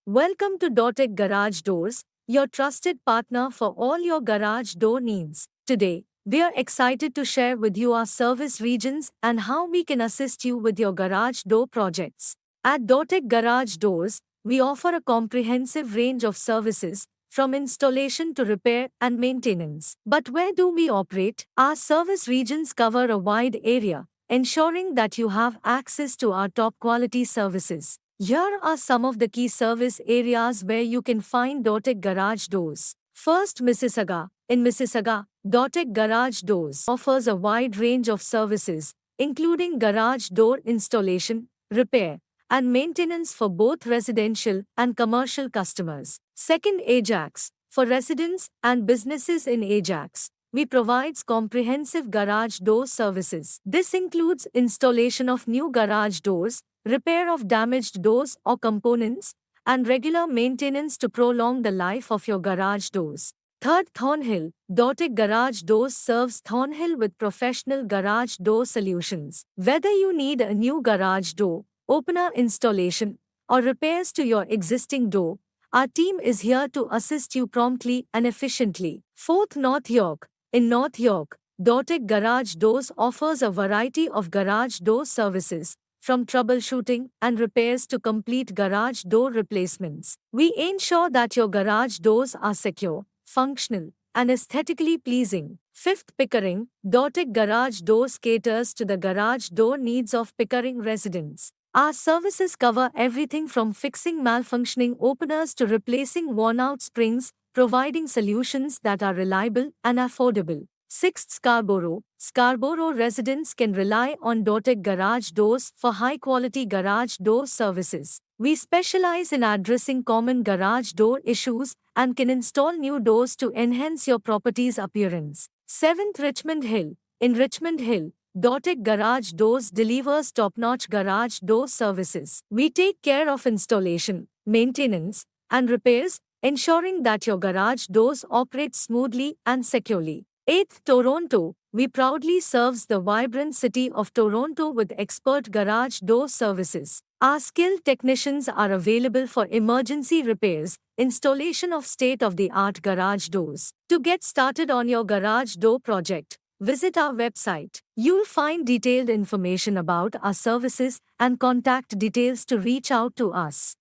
Welcome to DorTech Garage Doors, your trusted partner for all your garage door needs. Today, we are excited to share with you our service regions and how we can assist you with your garage door projects. At DorTech Garage Doors, we offer a comprehensive range of services, from installation to repair and maintenance. But where do we operate? Our service regions cover a wide area, ensuring that you have access to our top quality services. Here are some of the key service areas where you can find DorTech Garage Doors. First, Mississauga. In Mississauga, DorTech Garage Doors offers a wide range of services, including garage door installation, repair, and maintenance for both residential and commercial customers. Second, Ajax. For residents and businesses in Ajax, we provides comprehensive garage door services. This includes installation of new garage doors, repair of damaged doors or components, and regular maintenance to prolong the life of your garage doors. Third, Thornhill. DorTech Garage Doors serves Thornhill with professional garage door solutions. Whether you need a new garage door, opener installation, or repairs to your existing door, our team is here to assist you promptly and efficiently. Fourth, North York. In North York, DorTech Garage Doors offers a variety of garage door services, from troubleshooting and repairs to complete garage door replacements. We ensure that your garage doors are secure, functional, and aesthetically pleasing. Fifth, Pickering. DorTech Garage Doors caters to the garage door needs of Pickering residents. Our services cover everything from fixing malfunctioning openers to replacing worn-out springs, providing solutions that are reliable and affordable. Sixth, Scarborough. Scarborough residents can rely on DorTech Garage Doors for high-quality garage door services. We specialize in addressing common garage door issues and can install new doors to enhance your property's appearance. Seventh, Richmond Hill. In Richmond Hill, DorTech Garage Doors delivers top-notch garage door services. We take care of installation, maintenance, and repairs, ensuring that your garage doors operate smoothly and securely. Eighth, Toronto. We proudly serves the vibrant city of Toronto with expert garage door services. Our skilled technicians are available for emergency repairs, installation of state-of-the-art garage doors. To get started on your garage door project, visit our website. You'll find detailed information about our services and contact details to reach out to us.